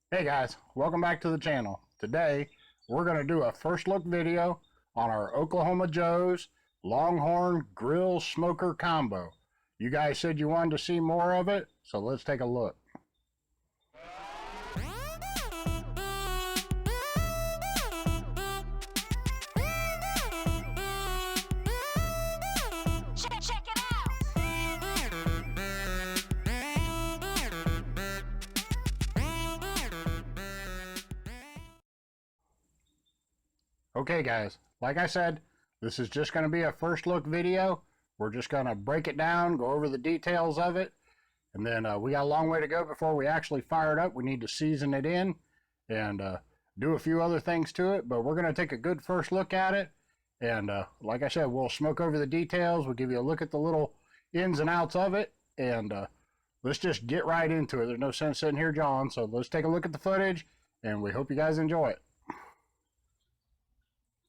Hey guys, welcome back to the channel. Today we're going to do a first look video on our Oklahoma Joe's Longhorn Grill Smoker Combo. You guys said you wanted to see more of it, so let's take a look. Okay guys, like I said, this is just going to be a first look video. We're just going to break it down, go over the details of it, and then we got a long way to go before we actually fire it up. We need to season it in and do a few other things to it, but we're going to take a good first look at it. And like I said, we'll smoke over the details. We'll give you a look at the little ins and outs of it, and let's just get right into it. There's no sense sitting here jawing, so let's take a look at the footage, and we hope you guys enjoy it.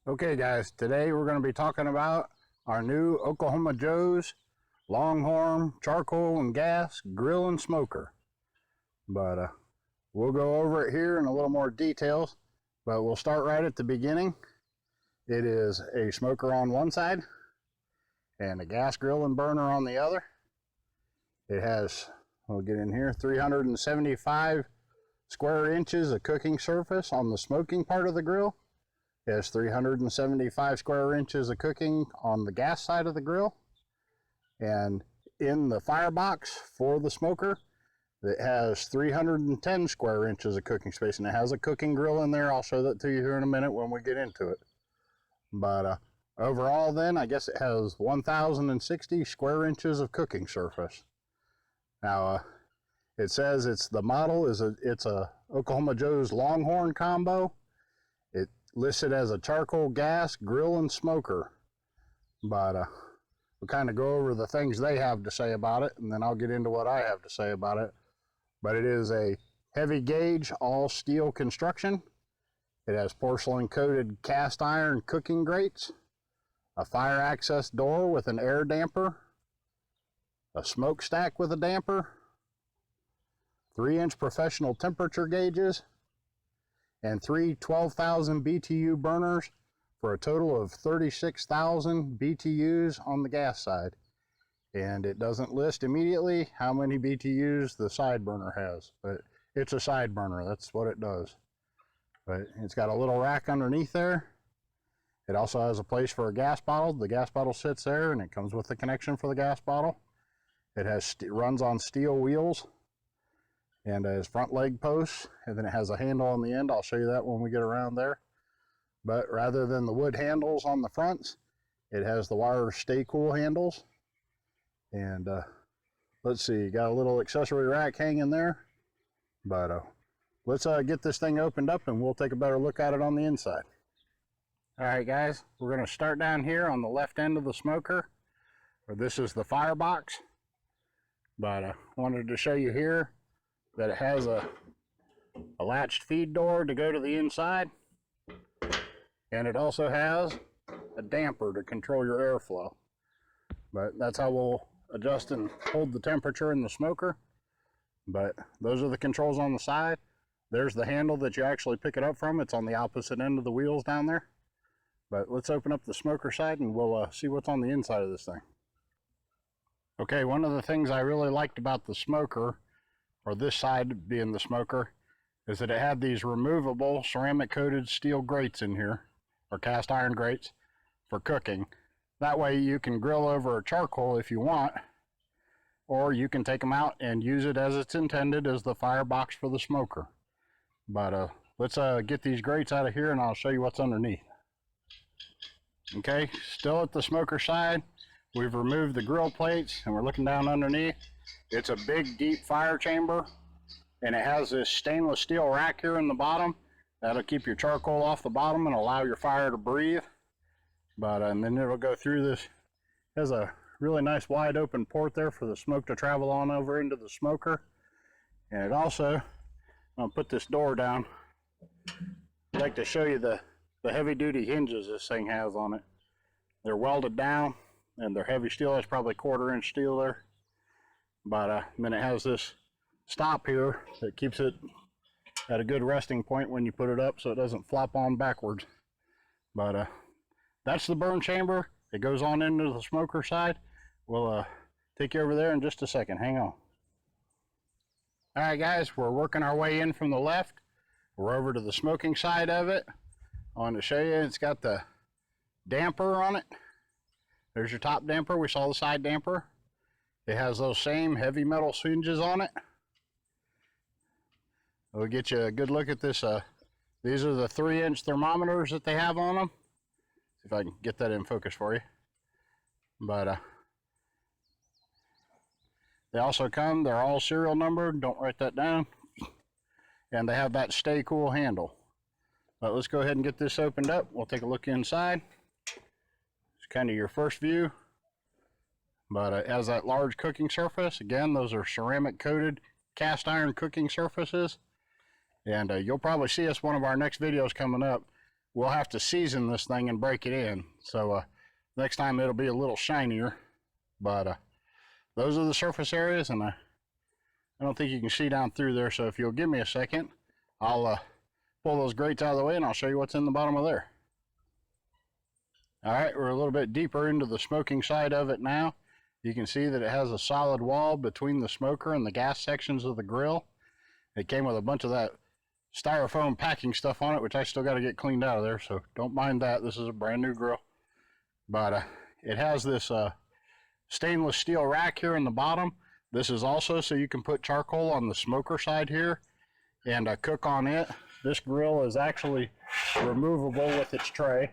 Okay guys, today we're going to be talking about our new Oklahoma Joe's Longhorn Charcoal and Gas Grill and Smoker. But we'll go over it here in a little more details, but we'll start right at the beginning. It is a smoker on one side and a gas grill and burner on the other. It has, we'll get in here, 375 square inches of cooking surface on the smoking part of the grill. It has 375 square inches of cooking on the gas side of the grill. And in the firebox for the smoker, it has 310 square inches of cooking space, and it has a cooking grill in there. I'll show that to you here in a minute when we get into it. But overall then, I guess it has 1,060 square inches of cooking surface. Now, it says the model is it's a Oklahoma Joe's Longhorn Combo. It listed as a charcoal gas grill and smoker, but we'll kind of go over the things they have to say about it, and then I'll get into what I have to say about it. But it is a heavy gauge all steel construction. It has porcelain coated cast iron cooking grates, a fire access door with an air damper, a smokestack with a damper, 3-inch professional temperature gauges, and 3 12,000 BTU burners for a total of 36,000 BTUs on the gas side. And it doesn't list immediately how many BTUs the side burner has, but it's a side burner, that's what it does. But it's got a little rack underneath there. It also has a place for a gas bottle. The gas bottle sits there, and it comes with the connection for the gas bottle. It runs on steel wheels and has front leg posts, and then it has a handle on the end. I'll show you that when we get around there. But rather than the wood handles on the fronts, it has the wire stay cool handles. And let's see, got a little accessory rack hanging there. But let's get this thing opened up, and we'll take a better look at it on the inside. All right guys, we're going to start down here on the left end of the smoker, where this is the firebox. But I wanted to show you here that it has a latched feed door to go to the inside, and it also has a damper to control your airflow. But that's how we'll adjust and hold the temperature in the smoker. But those are the controls on the side. There's the handle that you actually pick it up from. It's on the opposite end of the wheels down there. But let's open up the smoker side and we'll see what's on the inside of this thing. Okay, one of the things I really liked about the smoker, or this side being the smoker, is that it had these removable ceramic coated steel grates in here, or cast iron grates, for cooking. That way you can grill over charcoal if you want, or you can take them out and use it as it's intended as the firebox for the smoker. But let's get these grates out of here and I'll show you what's underneath. Okay, still at the smoker side, we've removed the grill plates and we're looking down underneath. It's a big, deep fire chamber, and it has this stainless steel rack here in the bottom. That'll keep your charcoal off the bottom and allow your fire to breathe. But and then it'll go through this. It has a really nice wide open port there for the smoke to travel on over into the smoker. And it also, I'll put this door down. I'd like to show you the heavy duty hinges this thing has on it. They're welded down and they're heavy steel. That's probably 1/4 inch steel there. But then it has this stop here that keeps it at a good resting point when you put it up so it doesn't flop on backwards. But that's the burn chamber. It goes on into the smoker side. We'll take you over there in just a second. Hang on. All right, guys, we're working our way in from the left. We're over to the smoking side of it. I want to show you, it's got the damper on it. There's your top damper. We saw the side damper. It has those same heavy metal hinges on it. We'll get you a good look at this. These are the 3-inch thermometers that they have on them. See if I can get that in focus for you. But they also come, they're all serial numbered. Don't write that down. And they have that stay cool handle. But let's go ahead and get this opened up. We'll take a look inside. It's kind of your first view. But it has that large cooking surface. Again, those are ceramic coated cast iron cooking surfaces. And you'll probably see us one of our next videos coming up. We'll have to season this thing and break it in. So next time it'll be a little shinier. But those are the surface areas, and I don't think you can see down through there. So if you'll give me a second, I'll pull those grates out of the way and I'll show you what's in the bottom of there. All right, we're a little bit deeper into the smoking side of it now. You can see that it has a solid wall between the smoker and the gas sections of the grill. It came with a bunch of that styrofoam packing stuff on it, which I still got to get cleaned out of there, so don't mind that. This is a brand new grill. But it has this stainless steel rack here in the bottom. This is also so you can put charcoal on the smoker side here and cook on it. This grill is actually removable with its tray,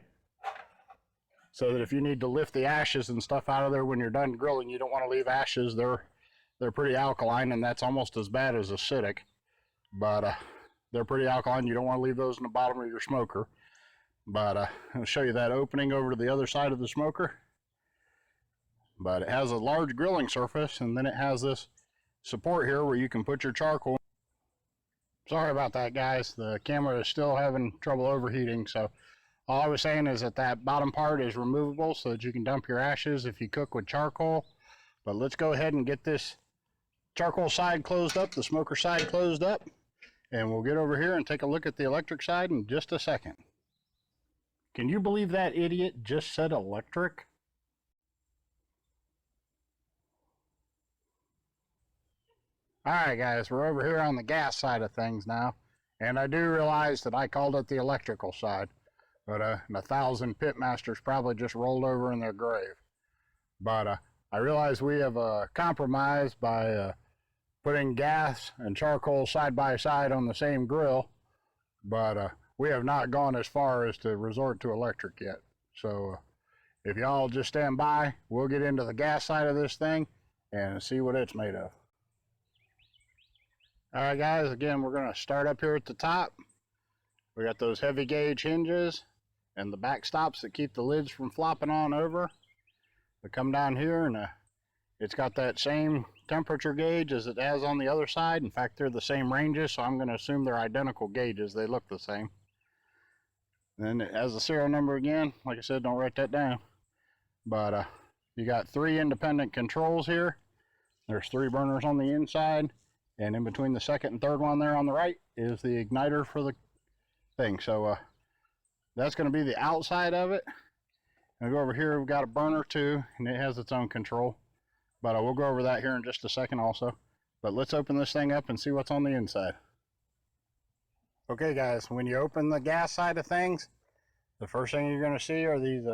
so that if you need to lift the ashes and stuff out of there when you're done grilling, you don't want to leave ashes. They're pretty alkaline, and that's almost as bad as acidic. But they're pretty alkaline. You don't want to leave those in the bottom of your smoker. But I'll show you that opening over to the other side of the smoker. But it has a large grilling surface, and then it has this support here where you can put your charcoal. Sorry about that, guys. The camera is still having trouble overheating, so all I was saying is that bottom part is removable so that you can dump your ashes if you cook with charcoal. But let's go ahead and get this charcoal side closed up, the smoker side closed up, and we'll get over here and take a look at the electric side in just a second. Can you believe that idiot just said electric? All right, guys, we're over here on the gas side of things now, and I do realize that I called it the electrical side. But 1,000 pitmasters probably just rolled over in their grave. But I realize we have compromised by putting gas and charcoal side by side on the same grill. But we have not gone as far as to resort to electric yet. So if y'all just stand by, we'll get into the gas side of this thing and see what it's made of. All right, guys, again, we're going to start up here at the top. We got those heavy gauge hinges and the backstops that keep the lids from flopping on over. We come down here, and it's got that same temperature gauge as it has on the other side. In fact, they're the same ranges, so I'm going to assume they're identical gauges. They look the same. Then it has the serial number again. Like I said, don't write that down. But you got 3 independent controls here. There's 3 burners on the inside, and in between the second and third one there on the right is the igniter for the thing. So that's going to be the outside of it. And go over here, we've got a burner too, and it has its own control. But we'll go over that here in just a second also. But let's open this thing up and see what's on the inside. Okay, guys, when you open the gas side of things, the first thing you're going to see are these,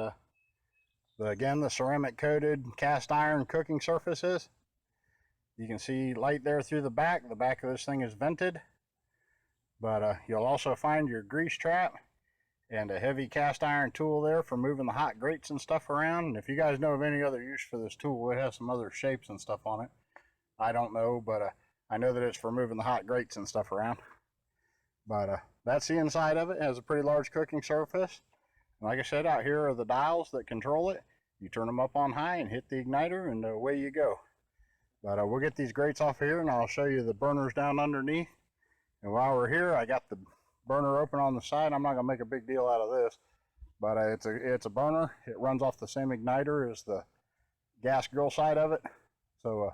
again, the ceramic coated cast iron cooking surfaces. You can see light there through the back. The back of this thing is vented. But you'll also find your grease trap and a heavy cast iron tool there for moving the hot grates and stuff around. And if you guys know of any other use for this tool, it has some other shapes and stuff on it. I don't know, but I know that it's for moving the hot grates and stuff around. But that's the inside of it. It has a pretty large cooking surface. And like I said, out here are the dials that control it. You turn them up on high and hit the igniter, and away you go. But we'll get these grates off of here, and I'll show you the burners down underneath. And while we're here, I got the burner open on the side. I'm not going to make a big deal out of this, but it's a burner. It runs off the same igniter as the gas grill side of it. So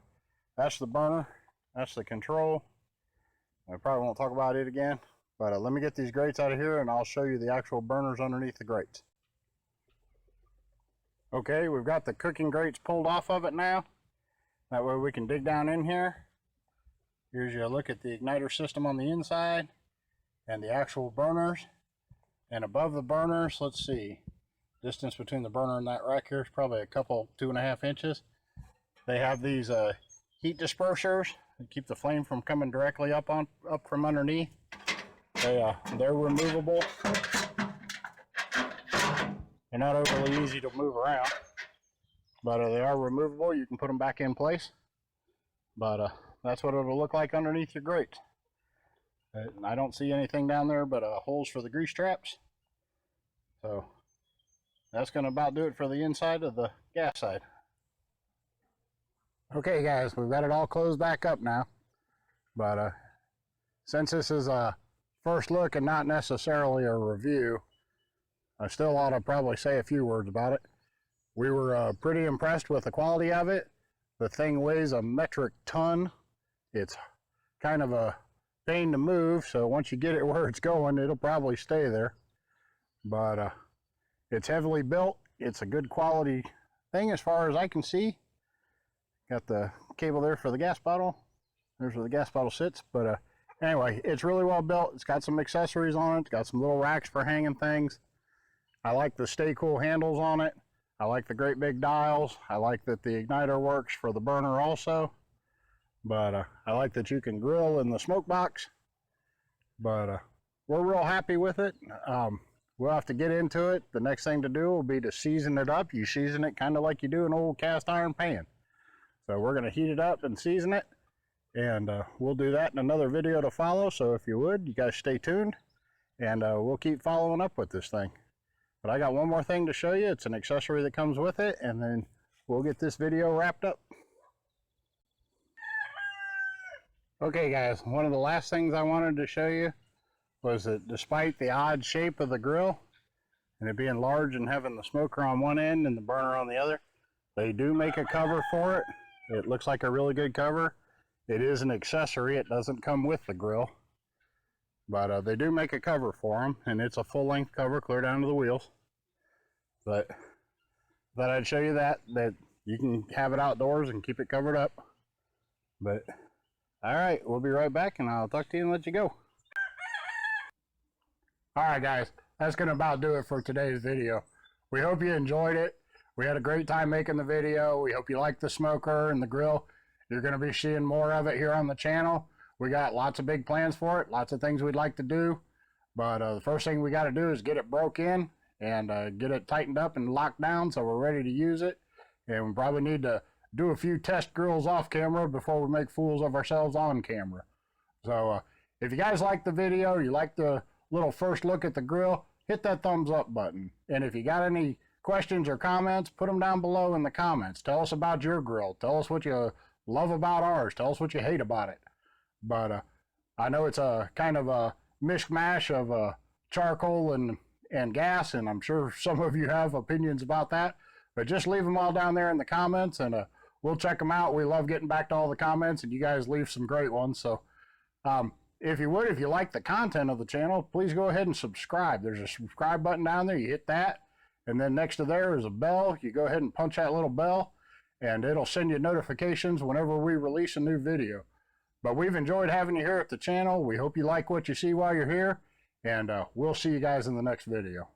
that's the burner. That's the control. I probably won't talk about it again. But let me get these grates out of here and I'll show you the actual burners underneath the grates. Okay, we've got the cooking grates pulled off of it now. That way we can dig down in here. Here's your look at the igniter system on the inside and the actual burners. And above the burners, let's see, distance between the burner and that rack here is probably a couple, 2.5 inches. They have these heat dispersers that keep the flame from coming directly up from underneath. They're removable. They're not overly easy to move around, but they are removable. You can put them back in place. But that's what it'll look like underneath your grate. I don't see anything down there but holes for the grease traps. So that's going to about do it for the inside of the gas side. Okay guys, we've got it all closed back up now. But since this is a first look and not necessarily a review, I still ought to probably say a few words about it. We were pretty impressed with the quality of it. The thing weighs a metric ton. It's kind of a pain to move, so once you get it where it's going, it'll probably stay there. But it's heavily built. It's a good quality thing as far as I can see. Got the cable there for the gas bottle. There's where the gas bottle sits. But anyway, it's really well built. It's got some accessories on it. It's got some little racks for hanging things. I like the Stay Cool handles on it. I like the great big dials. I like that the igniter works for the burner also. But I like that you can grill in the smoke box. But we're real happy with it. We'll have to get into it. The next thing to do will be to season it up. You season it kind of like you do an old cast iron pan. So we're going to heat it up and season it. And we'll do that in another video to follow. So if you would, you guys stay tuned. And we'll keep following up with this thing. But I got one more thing to show you. It's an accessory that comes with it. And then we'll get this video wrapped up. Okay guys, one of the last things I wanted to show you was that despite the odd shape of the grill and it being large and having the smoker on one end and the burner on the other, they do make a cover for it. It looks like a really good cover. It is an accessory. It doesn't come with the grill. But they do make a cover for them, and it's a full-length cover clear down to the wheels. But thought I'd show you that you can have it outdoors and keep it covered up. But all right, we'll be right back, and I'll talk to you and let you go. All right, guys, that's going to about do it for today's video. We hope you enjoyed it. We had a great time making the video. We hope you like the smoker and the grill. You're going to be seeing more of it here on the channel. We got lots of big plans for it, lots of things we'd like to do. But the first thing we got to do is get it broke in and get it tightened up and locked down so we're ready to use it. And we probably need to do a few test grills off camera before we make fools of ourselves on camera. So if you guys like the video, you like the little first look at the grill, hit that thumbs up button. And if you got any questions or comments, put them down below in the comments. Tell us about your grill. Tell us what you love about ours. Tell us what you hate about it. But I know it's a kind of a mishmash of charcoal and gas, and I'm sure some of you have opinions about that. But just leave them all down there in the comments, and we'll check them out. We love getting back to all the comments, and you guys leave some great ones. So if you would, if you like the content of the channel, please go ahead and subscribe. There's a subscribe button down there. You hit that, and then next to there is a bell. You go ahead and punch that little bell, and it'll send you notifications whenever we release a new video. But we've enjoyed having you here at the channel. We hope you like what you see while you're here, and we'll see you guys in the next video.